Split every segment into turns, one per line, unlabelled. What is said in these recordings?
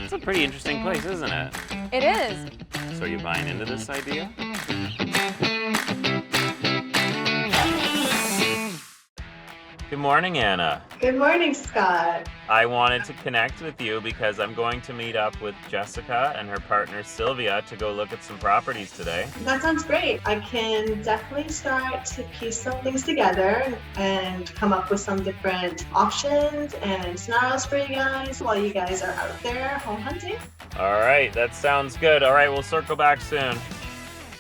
It's a pretty interesting place, isn't it?
It is.
So are you buying into this idea? Good morning, Anna.
Good morning, Scott.
I wanted to connect with you because I'm going to meet up with Jessica and her partner Sylvia to go look at some properties today.
That sounds great. I can definitely start to piece some things together and come up with some different options and scenarios for you guys while you guys are out there home hunting.
All right, that sounds good. All right, we'll circle back soon.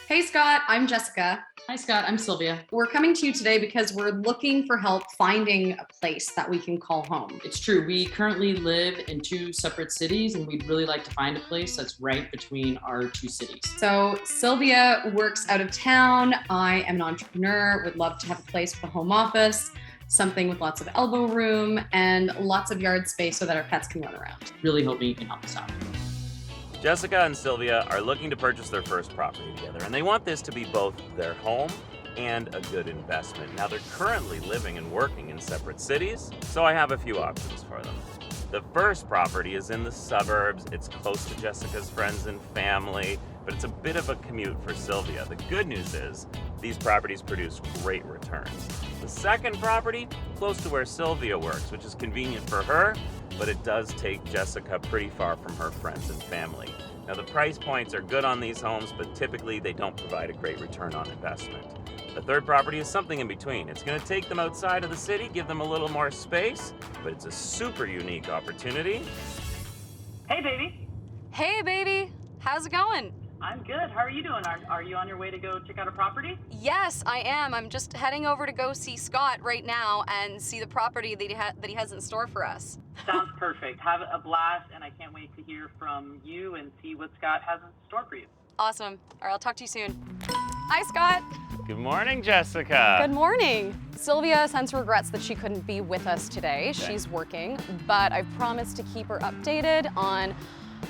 Hey, Scott, I'm Jessica.
Hi, Scott. I'm Sylvia.
We're coming to you today because we're looking for help finding a place that we can call home.
It's true. We currently live in two separate cities, and we'd really like to find a place that's right between our two cities.
So Sylvia works out of town. I am an entrepreneur, would love to have a place with a home office, something with lots of elbow room and lots of yard space so that our pets can run around.
Really hoping you can help us out.
Jessica and Sylvia are looking to purchase their first property together, and they want this to be both their home and a good investment. Now, they're currently living and working in separate cities, so I have a few options for them. The first property is in the suburbs. It's close to Jessica's friends and family, but it's a bit of a commute for Sylvia. The good news is these properties produce great returns. The second property, close to where Sylvia works, which is convenient for her, but it does take Jessica pretty far from her friends and family. Now, the price points are good on these homes, but typically they don't provide a great return on investment. The third property is something in between. It's going to take them outside of the city, give them a little more space, but it's a super unique opportunity.
Hey, baby.
Hey, baby. How's it going?
I'm good. How are you doing? Are you on your way to go check out a property?
Yes, I am. I'm just heading over to go see Scott right now and see the property that he has in store for us.
Sounds perfect. Have a blast, and I can't wait to hear from you and see what Scott has in store for you.
Awesome. All right, I'll talk to you soon. Hi, Scott.
Good morning, Jessica.
Good morning. Sylvia sends regrets that she couldn't be with us today.
Okay.
She's working, but I've promised to keep her updated on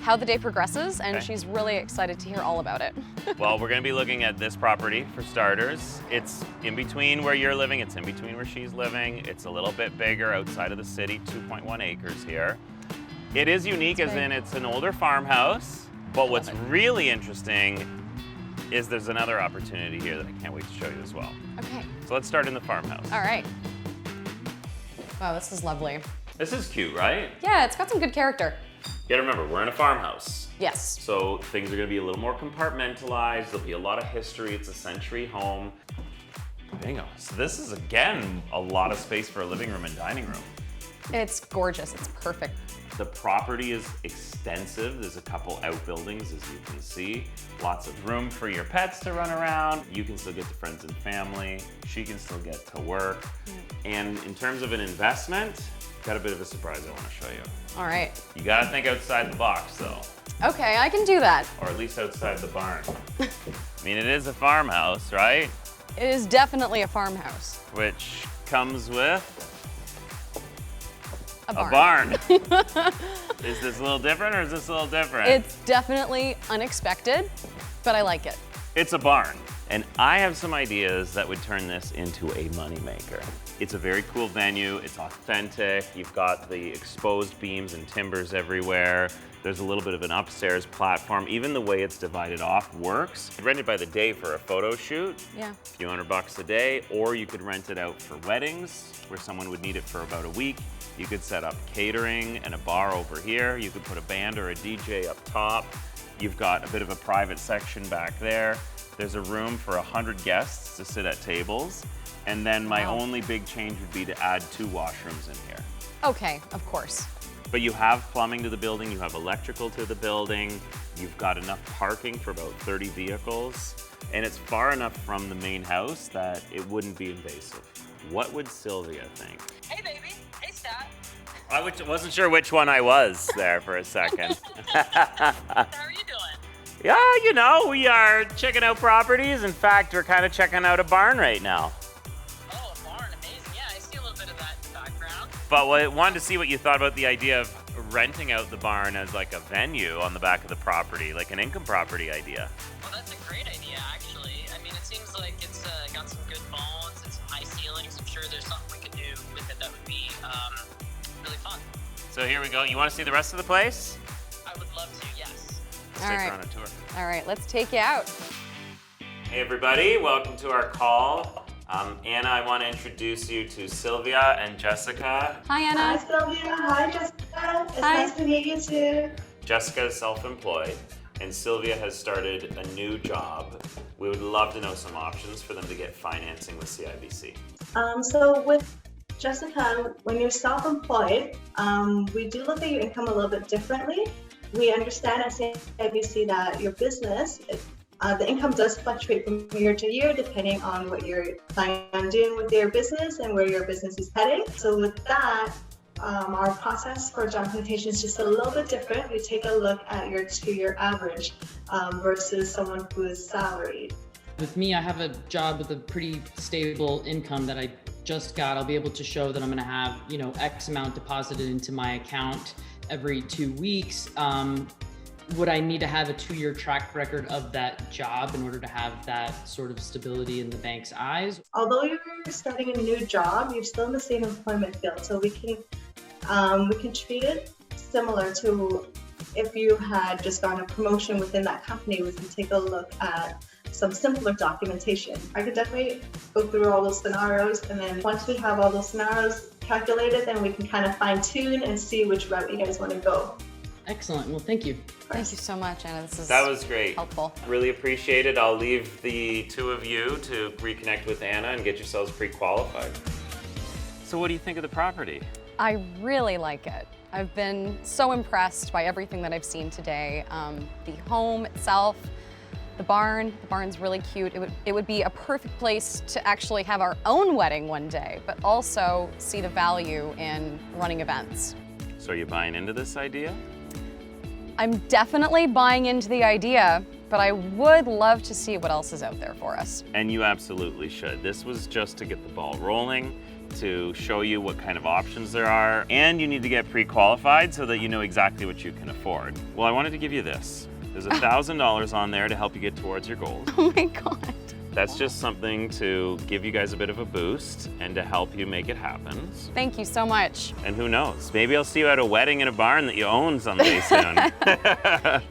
how the day progresses, and
Okay.
she's really excited to hear all about it.
Well, we're going to be looking at this property for starters. It's in between where you're living. It's in between where she's living. It's a little bit bigger outside of the city, 2.1 acres here. It is unique as in it's an older farmhouse, but what's really interesting is there's another opportunity here that I can't wait to show you as well.
Okay.
So let's start in the farmhouse.
All right. Wow, this is lovely.
This is cute, right?
Yeah, it's got some good character.
You gotta remember, we're in a farmhouse.
Yes.
So things are gonna be a little more compartmentalized. There'll be a lot of history. It's a century home. Bingo. So this is, again, a lot of space for a living room and dining room.
It's gorgeous. It's perfect.
The property is extensive. There's a couple outbuildings, as you can see. Lots of room for your pets to run around. You can still get to friends and family. She can still get to work. And in terms of an investment, got a bit of a surprise I want to show you.
All right.
You gotta think outside the box, though.
Okay, I can do that.
Or at least outside the barn. I mean, it is a farmhouse, right?
It is definitely a farmhouse.
Which comes with
A
a
barn.
barn. Is this a little different or is this a little different?
It's definitely unexpected, but I like it.
It's a barn. And I have some ideas that would turn this into a moneymaker. It's a very cool venue. It's authentic. You've got the exposed beams and timbers everywhere. There's a little bit of an upstairs platform. Even the way it's divided off works. Rented by the day for a photo shoot.
Yeah.
A few $100 a day, or you could rent it out for weddings where someone would need it for about a week. You could set up catering and a bar over here. You could put a band or a DJ up top. You've got a bit of a private section back there. There's a room for 100 guests to sit at tables. And then my only big change would be to add 2 washrooms in here.
Okay, of course.
But you have plumbing to the building, you have electrical to the building, you've got enough parking for about 30 vehicles, and it's far enough from the main house that it wouldn't be invasive. What would Sylvia think?
Hey, baby. Hey, Scott.
I wasn't sure which one I was there for a second.
How are you doing?
Yeah, you know, we are checking out properties. In fact, we're kind of checking out a barn right now.
Oh, a barn. Amazing. Yeah, I see a little bit of that in the background.
But I wanted to see what you thought about the idea of renting out the barn as like a venue on the back of the property, like an income property idea.
Well, that's a great idea, actually. I mean, it seems like it's got some good bones and some high ceilings. I'm sure there's something we could do with it that would be really fun.
So here we go. You want to see the rest of the place?
I I would love to, yes.
Let's
All
take
right.
her on a tour.
All right, let's take you out.
Hey everybody, welcome to our call. Anna, I want to introduce you to Sylvia and Jessica.
Hi,
Hi,
Anna.
Sylvia. Hi, Jessica. It's
Hi.
nice to meet you too.
Jessica is self-employed, and Sylvia has started a new job. We would love to know some options for them to get financing with CIBC.
So with Jessica, when you're self-employed, we do look at your income a little bit differently. We understand at CIBC that your business, the income does fluctuate from year to year depending on what you're planning on doing with your business and where your business is heading. So with that, our process for job implementation is just a little bit different. We take a look at your 2-year average versus someone who is salaried.
With me, I have a job with a pretty stable income that I just got. I'll be able to show that I'm going to have, X amount deposited into my account every 2 weeks. Would I need to have a 2-year track record of that job in order to have that sort of stability in the bank's eyes?
Although you're starting a new job, you're still in the same employment field, so we can treat it similar to if you had just gotten a promotion within that company. We can take a look at some simpler documentation. I could definitely go through all those scenarios, and then once we have all those scenarios calculated, then we can kind of fine tune and see which route you guys want to go.
Excellent. Well, thank you.
Thank you so much, Anna. This is
That was great.
helpful.
Really appreciate it. I'll leave the two of you to reconnect with Anna and get yourselves pre-qualified. So what do you think of the property?
I really like it. I've been so impressed by everything that I've seen today. The home itself, the barn's really cute. It would be a perfect place to actually have our own wedding one day, but also see the value in running events.
So are you buying into this idea?
I'm definitely buying into the idea, but I would love to see what else is out there for us.
And you absolutely should. This was just to get the ball rolling, to show you what kind of options there are, and you need to get pre-qualified so that you know exactly what you can afford. Well, I wanted to give you this. There's $1,000 on there to help you get towards your goals.
Oh my God.
That's just something to give you guys a bit of a boost and to help you make it happen.
Thank you so much.
And who knows, maybe I'll see you at a wedding in a barn that you own someday soon.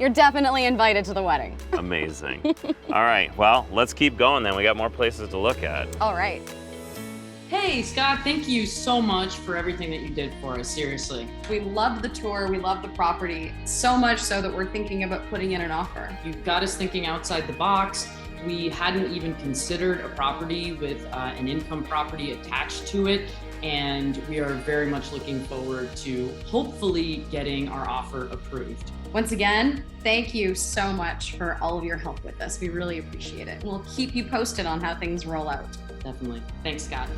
You're definitely invited to the wedding.
Amazing. All right, well, let's keep going then. We got more places to look at.
All right.
Hey, Scott, thank you so much for everything that you did for us, seriously.
We loved the tour, we loved the property, so much so that we're thinking about putting in an offer.
You got us thinking outside the box. We hadn't even considered a property with an income property attached to it, and we are very much looking forward to hopefully getting our offer approved.
Once again, thank you so much for all of your help with this. We really appreciate it. We'll keep you posted on how things roll out.
Definitely. Thanks, Scott.